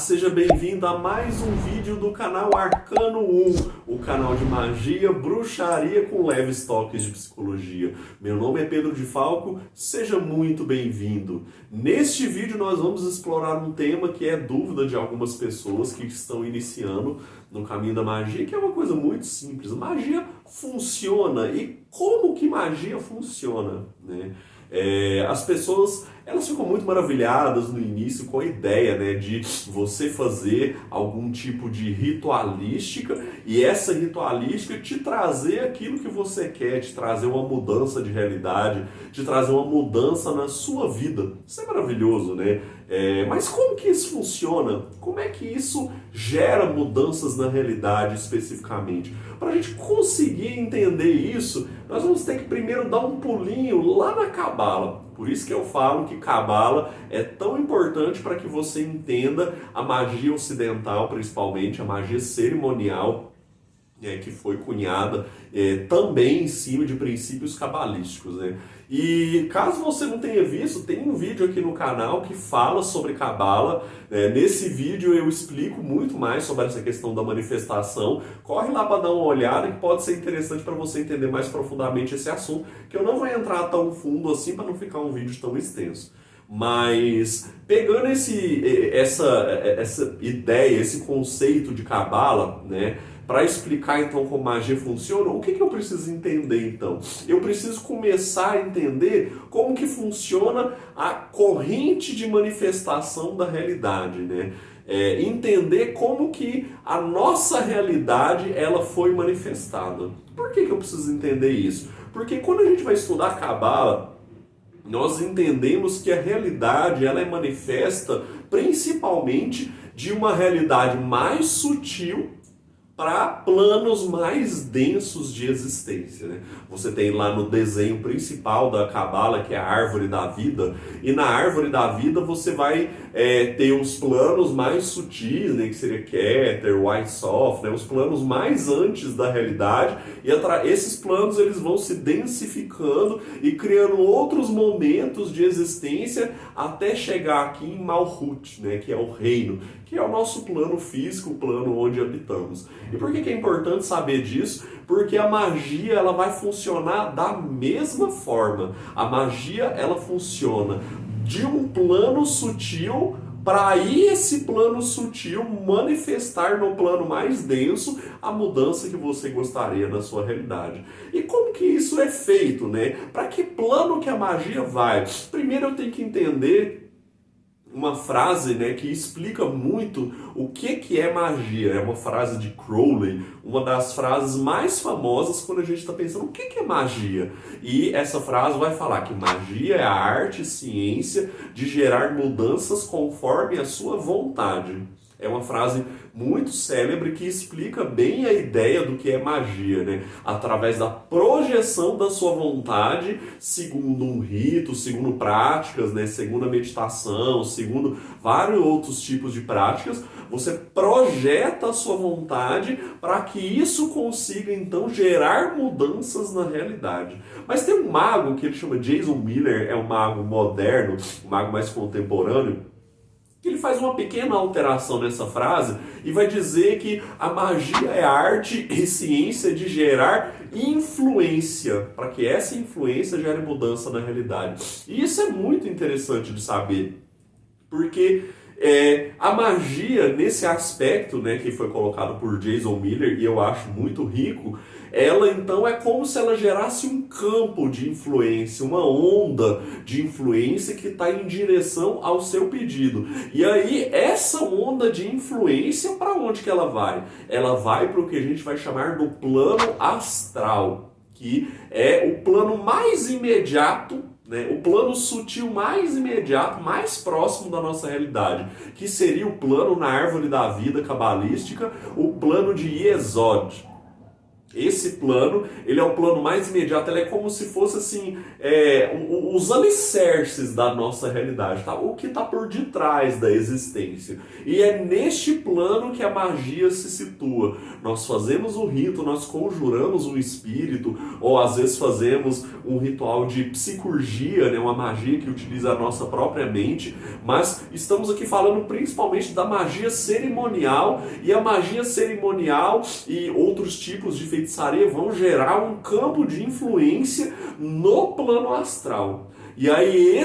seja bem-vindo a mais um vídeo do canal Arcano 1, o canal de magia, bruxaria com leves toques de psicologia. Meu nome é Pedro de Falco, seja muito bem-vindo. Neste vídeo nós vamos explorar um tema que é dúvida de algumas pessoas que estão iniciando no caminho da magia, que é uma coisa muito simples. Magia funciona e como que magia funciona, né? As pessoas elas ficam muito maravilhadas no início com a ideia, né, de você fazer algum tipo de ritualística e essa ritualística te trazer aquilo que você quer, te trazer uma mudança de realidade, te trazer uma mudança na sua vida. Isso é maravilhoso, né? Mas como que isso funciona? Como é que isso gera mudanças na realidade especificamente? Para a gente conseguir entender isso, nós vamos ter que primeiro dar um pulinho lá na Cabala. Por isso que eu falo que Cabala é tão importante para que você entenda a magia ocidental, principalmente a magia cerimonial, que foi cunhada também em cima de princípios cabalísticos, né? E caso você não tenha visto, tem um vídeo aqui no canal que fala sobre Cabala. Nesse vídeo eu explico muito mais sobre essa questão da manifestação. Corre lá para dar uma olhada que pode ser interessante para você entender mais profundamente esse assunto, que eu não vou entrar tão fundo assim para não ficar um vídeo tão extenso. Mas pegando essa ideia, esse conceito de Cabala, né, para explicar então como magia funciona, o que eu preciso entender então? Eu preciso começar a entender como que funciona a corrente de manifestação da realidade, né? Entender como que a nossa realidade ela foi manifestada. Por que eu preciso entender isso? Porque quando a gente vai estudar Cabala, nós entendemos que a realidade ela é manifesta principalmente de uma realidade mais sutil para planos mais densos de existência, né? Você tem lá no desenho principal da Cabala, que é a árvore da vida, e na árvore da vida você vai ter os planos mais sutis, né, que seria Keter, White Soft, né, os planos mais antes da realidade, e esses planos eles vão se densificando e criando outros momentos de existência até chegar aqui em Malhut, né, que é o reino, que é o nosso plano físico, o plano onde habitamos. E por que é importante saber disso? Porque a magia ela vai funcionar da mesma forma. A magia ela funciona de um plano sutil para aí esse plano sutil manifestar no plano mais denso a mudança que você gostaria na sua realidade. E como que isso é feito, né? Para que plano que a magia vai? Primeiro eu tenho que entender uma frase, né, que explica muito o que é magia. É uma frase de Crowley, uma das frases mais famosas quando a gente está pensando o que é magia. E essa frase vai falar que magia é a arte e ciência de gerar mudanças conforme a sua vontade. É uma frase muito célebre que explica bem a ideia do que é magia, né? Através da projeção da sua vontade, segundo um rito, segundo práticas, né? Segundo a meditação, segundo vários outros tipos de práticas, você projeta a sua vontade para que isso consiga, então, gerar mudanças na realidade. Mas tem um mago que ele chama Jason Miller, é um mago moderno, um mago mais contemporâneo, que ele faz uma pequena alteração nessa frase e vai dizer que a magia é arte e ciência de gerar influência, para que essa influência gere mudança na realidade. E isso é muito interessante de saber, porque a magia, nesse aspecto, né, que foi colocado por Jason Miller, e eu acho muito rico, ela então é como se ela gerasse um campo de influência, uma onda de influência que está em direção ao seu pedido. E aí, essa onda de influência, para onde que ela vai? Ela vai para o que a gente vai chamar do plano astral, que é o plano mais imediato, né, o plano sutil mais imediato, mais próximo da nossa realidade, que seria o plano na árvore da vida cabalística, o plano de Yesod. Esse plano, ele é o plano mais imediato, ele é como se fosse assim, os alicerces da nossa realidade, tá? O que está por detrás da existência. E é neste plano que a magia se situa. Nós fazemos o rito, nós conjuramos um espírito, ou às vezes fazemos um ritual de psicurgia, né? Uma magia que utiliza a nossa própria mente, mas estamos aqui falando principalmente da magia cerimonial, e a magia cerimonial e outros tipos de feitiçaria vão gerar um campo de influência no plano astral. E aí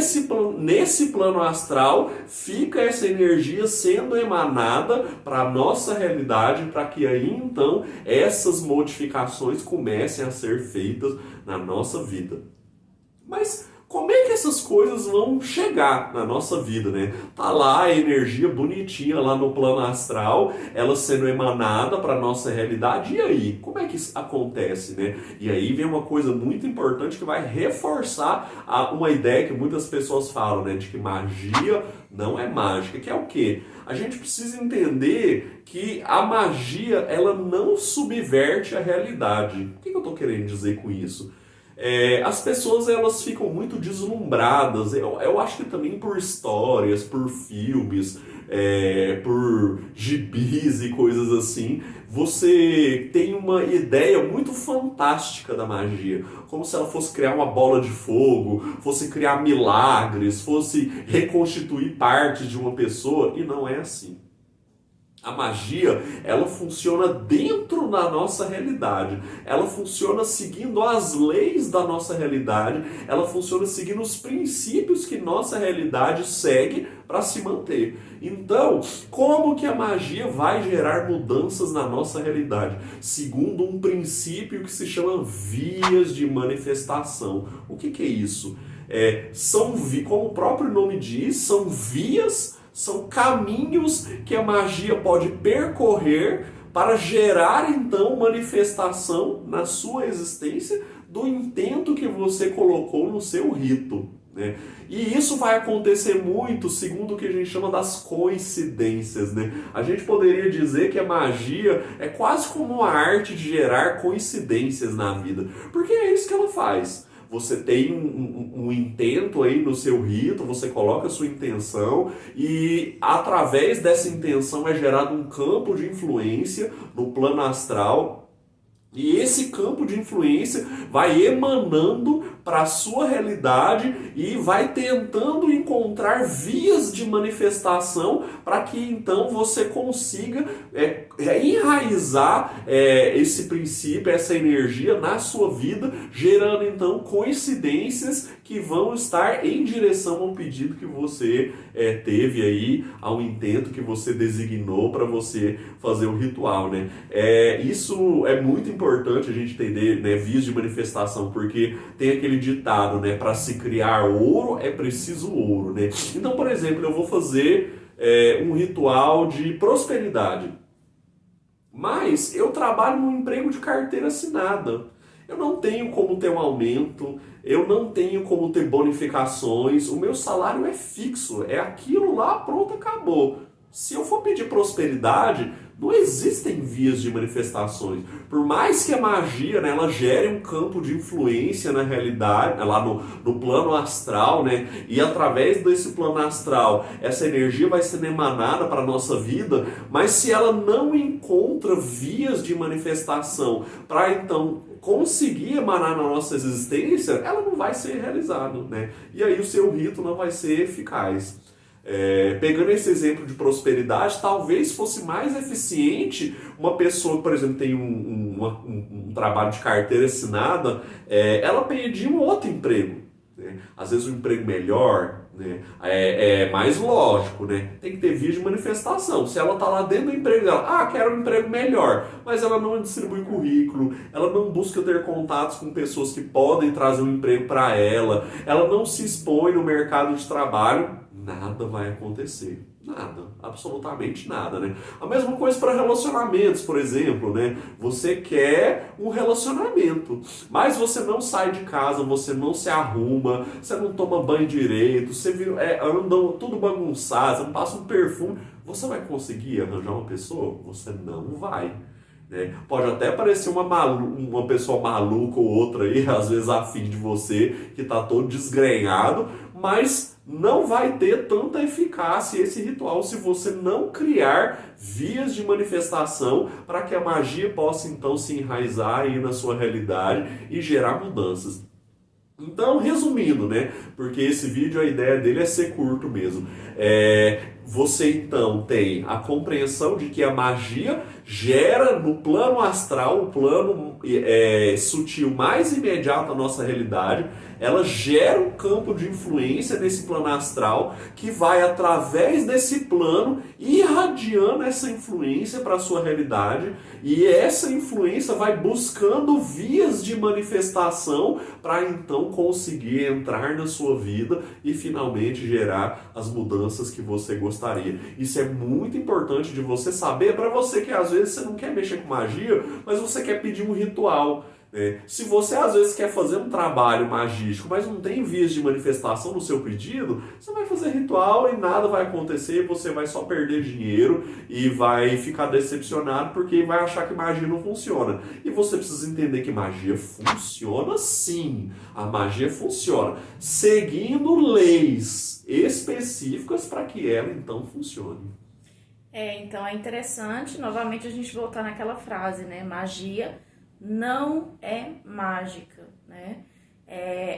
nesse plano astral fica essa energia sendo emanada para a nossa realidade, para que aí então essas modificações comecem a ser feitas na nossa vida. Mas como é que essas coisas vão chegar na nossa vida, né? Tá lá a energia bonitinha lá no plano astral, ela sendo emanada para a nossa realidade, e aí? Como é que isso acontece, né? E aí vem uma coisa muito importante que vai reforçar uma ideia que muitas pessoas falam, né? De que magia não é mágica, que é o quê? A gente precisa entender que a magia, ela não subverte a realidade. O que eu estou querendo dizer com isso? As pessoas elas ficam muito deslumbradas, eu acho que também por histórias, por filmes, por gibis e coisas assim, você tem uma ideia muito fantástica da magia, como se ela fosse criar uma bola de fogo, fosse criar milagres, fosse reconstituir partes de uma pessoa, e não é assim. A magia, ela funciona dentro da nossa realidade. Ela funciona seguindo as leis da nossa realidade. Ela funciona seguindo os princípios que nossa realidade segue para se manter. Então, como que a magia vai gerar mudanças na nossa realidade? Segundo um princípio que se chama vias de manifestação. O que é isso? Como o próprio nome diz, são vias. São caminhos que a magia pode percorrer para gerar, então, manifestação na sua existência do intento que você colocou no seu rito, né? E isso vai acontecer muito segundo o que a gente chama das coincidências, né? A gente poderia dizer que a magia é quase como uma arte de gerar coincidências na vida, porque é isso que ela faz. Você tem um intento aí no seu rito, você coloca a sua intenção e através dessa intenção é gerado um campo de influência no plano astral. E esse campo de influência vai emanando para a sua realidade e vai tentando encontrar vias de manifestação para que então você consiga enraizar esse princípio, essa energia na sua vida, gerando então coincidências que vão estar em direção ao pedido que você teve aí, ao intento que você designou para você fazer o ritual, né? Isso é muito importante a gente entender, né, vias de manifestação, porque tem aquele ditado, né, para se criar ouro é preciso ouro, né? Então, por exemplo, eu vou fazer um ritual de prosperidade, mas eu trabalho num emprego de carteira assinada. Eu não tenho como ter um aumento, eu não tenho como ter bonificações, o meu salário é fixo, é aquilo lá, pronto, acabou. Se eu for pedir prosperidade, não existem vias de manifestações. Por mais que a magia, né, ela gere um campo de influência na realidade, lá no plano astral, né, e através desse plano astral, essa energia vai sendo emanada para a nossa vida, mas se ela não encontra vias de manifestação para então conseguir emanar na nossa existência, ela não vai ser realizada, né? E aí o seu rito não vai ser eficaz. Pegando esse exemplo de prosperidade, talvez fosse mais eficiente uma pessoa que, por exemplo, tem um trabalho de carteira assinada, ela pedir um outro emprego, né? Às vezes um emprego melhor, né? É mais lógico, né? Tem que ter via de manifestação. Se ela está lá dentro do emprego dela, quero um emprego melhor, mas ela não distribui currículo, ela não busca ter contatos com pessoas que podem trazer um emprego para ela não se expõe no mercado de trabalho, nada vai acontecer. Nada, absolutamente nada, né? A mesma coisa para relacionamentos, por exemplo, né? Você quer um relacionamento, mas você não sai de casa, você não se arruma, você não toma banho direito, você anda tudo bagunçado, você não passa um perfume. Você vai conseguir arranjar uma pessoa? Você não vai. né? Pode até parecer uma pessoa maluca ou outra aí, às vezes afim de você, que está todo desgrenhado, mas não vai ter tanta eficácia esse ritual se você não criar vias de manifestação para que a magia possa então se enraizar aí na sua realidade e gerar mudanças. Então, resumindo, né? Porque esse vídeo, a ideia dele é ser curto mesmo. Você então tem a compreensão de que a magia gera no plano astral, o plano sutil mais imediato da nossa realidade, ela gera um campo de influência nesse plano astral que vai, através desse plano, irradiando essa influência para a sua realidade, e essa influência vai buscando vias de manifestação para então conseguir entrar na sua vida e finalmente gerar as mudanças que você gostaria. Isso é muito importante de você saber, para você que às vezes você não quer mexer com magia, mas você quer pedir um ritual. Se você às vezes quer fazer um trabalho magístico, mas não tem vias de manifestação no seu pedido, você vai fazer ritual e nada vai acontecer, você vai só perder dinheiro e vai ficar decepcionado porque vai achar que magia não funciona. E você precisa entender que magia funciona sim. A magia funciona seguindo leis específicas para que ela então funcione. Então é interessante, novamente, a gente voltar naquela frase, né? Magia não é mágica, né?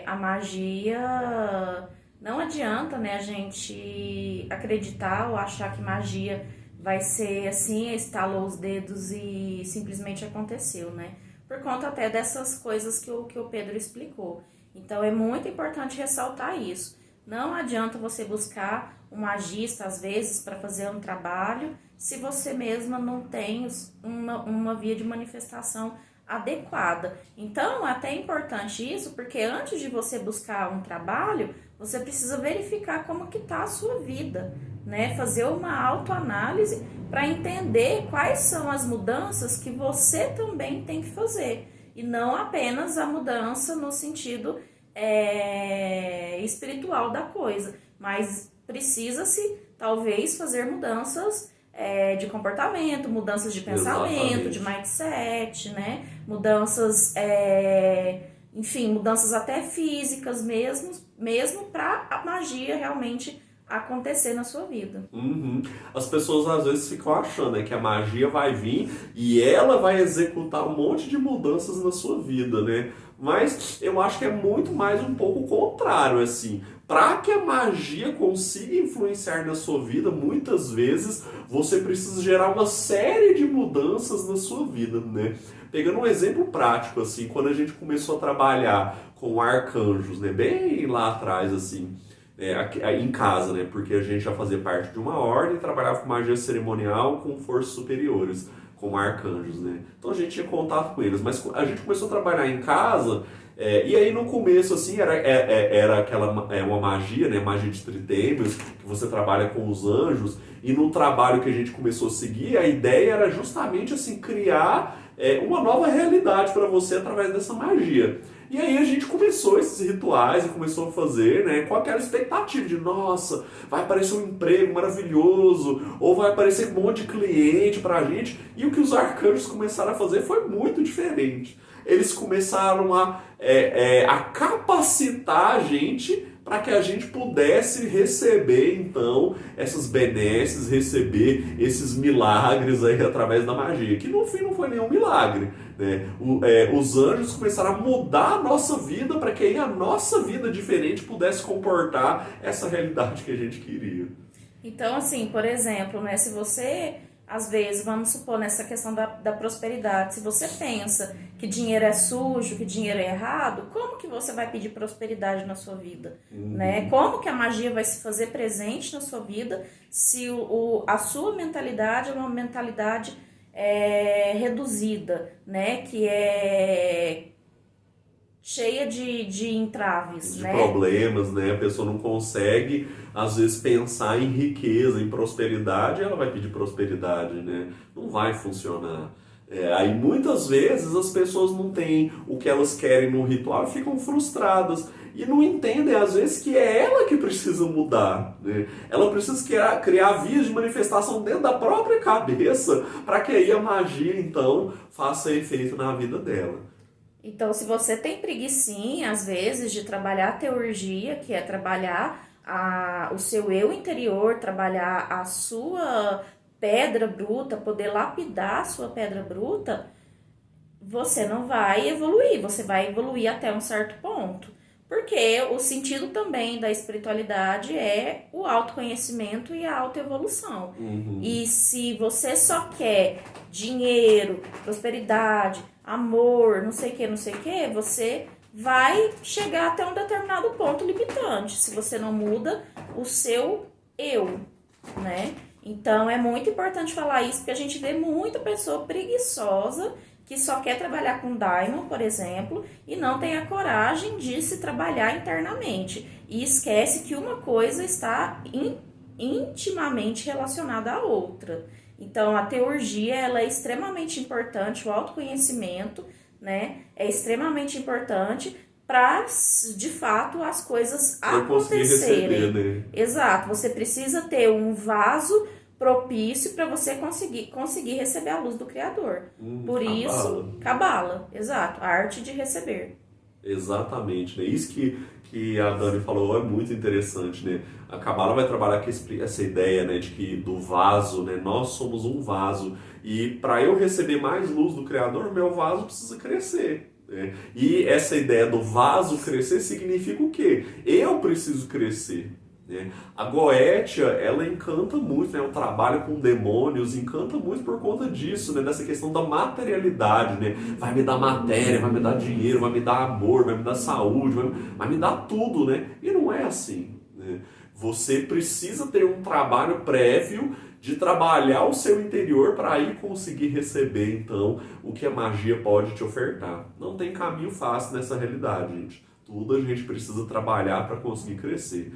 A magia, não adianta, né, a gente acreditar ou achar que magia vai ser assim, estalou os dedos e simplesmente aconteceu, né? Por conta até dessas coisas que o Pedro explicou. Então é muito importante ressaltar isso. Não adianta você buscar um magista, às vezes, para fazer um trabalho, se você mesma não tem uma via de manifestação adequada. Então, é até importante isso, porque antes de você buscar um trabalho, você precisa verificar como que está a sua vida, né? Fazer uma autoanálise para entender quais são as mudanças que você também tem que fazer. E não apenas a mudança no sentido espiritual da coisa, mas precisa-se, talvez, fazer mudanças de comportamento, mudanças de pensamento, de mindset, né? Mudanças, enfim, mudanças até físicas mesmo para a magia realmente acontecer na sua vida. As pessoas às vezes ficam achando, né, que a magia vai vir e ela vai executar um monte de mudanças na sua vida, né? Mas eu acho que é muito mais um pouco o contrário, assim. Para que a magia consiga influenciar na sua vida, muitas vezes você precisa gerar uma série de mudanças na sua vida, né? Pegando um exemplo prático, assim, quando a gente começou a trabalhar com arcanjos, né, bem lá atrás, assim, em casa, né, porque a gente já fazia parte de uma ordem e trabalhava com magia cerimonial com forças superiores, com arcanjos, né? Então a gente tinha contato com eles, mas a gente começou a trabalhar em casa. E aí no começo assim era uma magia, né, magia de tritêmios, que você trabalha com os anjos, e no trabalho que a gente começou a seguir, a ideia era justamente assim criar uma nova realidade para você através dessa magia. E aí a gente começou esses rituais e começou a fazer, né, com aquela expectativa de, nossa, vai aparecer um emprego maravilhoso, ou vai aparecer um monte de cliente pra gente. E o que os arcanjos começaram a fazer foi muito diferente. Eles começaram a capacitar a gente para que a gente pudesse receber, então, essas benesses, receber esses milagres aí através da magia, que no fim não foi nenhum milagre, né? Os anjos começaram a mudar a nossa vida para que aí a nossa vida diferente pudesse comportar essa realidade que a gente queria. Então, assim, por exemplo, né, se você, às vezes, vamos supor, nessa questão da prosperidade, se você pensa que dinheiro é sujo, que dinheiro é errado, como que você vai pedir prosperidade na sua vida? Né? Como que a magia vai se fazer presente na sua vida se a sua mentalidade é uma mentalidade reduzida, né? Que é cheia de entraves, de né? problemas, né? A pessoa não consegue, às vezes, pensar em riqueza, em prosperidade, ela vai pedir prosperidade, né? Não vai funcionar. Aí muitas vezes as pessoas não têm o que elas querem no ritual e ficam frustradas. E não entendem, às vezes, que é ela que precisa mudar. Né? Ela precisa criar vias de manifestação dentro da própria cabeça para que aí a magia, então, faça efeito na vida dela. Então, se você tem preguicinha, às vezes, de trabalhar a teurgia, que é trabalhar o seu eu interior, trabalhar a sua pedra bruta, poder lapidar a sua pedra bruta, você não vai evoluir, você vai evoluir até um certo ponto. Porque o sentido também da espiritualidade é o autoconhecimento e a autoevolução. E se você só quer dinheiro, prosperidade, amor, não sei o que, você vai chegar até um determinado ponto limitante, se você não muda o seu eu, né? Então, é muito importante falar isso, porque a gente vê muita pessoa preguiçosa que só quer trabalhar com Daimon, por exemplo, e não tem a coragem de se trabalhar internamente. E esquece que uma coisa está intimamente relacionada à outra. Então, a teurgia, ela é extremamente importante, o autoconhecimento, né, é extremamente importante para, de fato, as coisas acontecerem. Receber, né? Exato, você precisa ter um vaso propício para você conseguir receber a luz do Criador. Por isso, Cabala, exato, a arte de receber. Exatamente, né? Isso que a Dani falou é muito interessante, né? A Cabala vai trabalhar com essa ideia, né, de que do vaso, né? Nós somos um vaso e para eu receber mais luz do Criador, meu vaso precisa crescer. Né? E essa ideia do vaso crescer significa o quê? Eu preciso crescer. A Goetia, ela encanta muito, né? O trabalho com demônios encanta muito por conta disso, né? Dessa questão da materialidade, né? Vai me dar matéria, vai me dar dinheiro, vai me dar amor, vai me dar saúde, vai me dar tudo, né? E não é assim, né? Você precisa ter um trabalho prévio de trabalhar o seu interior para aí conseguir receber, então, o que a magia pode te ofertar. Não tem caminho fácil nessa realidade, gente. Tudo a gente precisa trabalhar para conseguir crescer.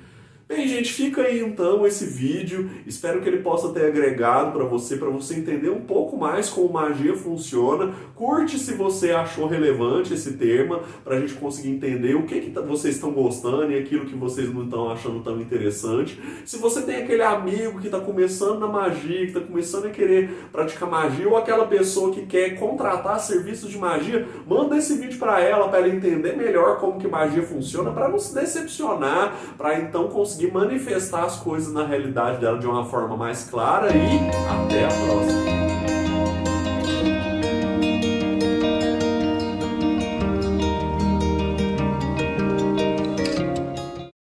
Bem, gente, fica aí então esse vídeo, espero que ele possa ter agregado para você entender um pouco mais como magia funciona. Curte se você achou relevante esse tema, para a gente conseguir entender o que vocês estão gostando e aquilo que vocês não estão achando tão interessante. Se você tem aquele amigo que está começando na magia, que está começando a querer praticar magia, ou aquela pessoa que quer contratar serviços de magia, manda esse vídeo para ela entender melhor como que magia funciona, para não se decepcionar, para então conseguir manifestar as coisas na realidade dela de uma forma mais clara e até a próxima.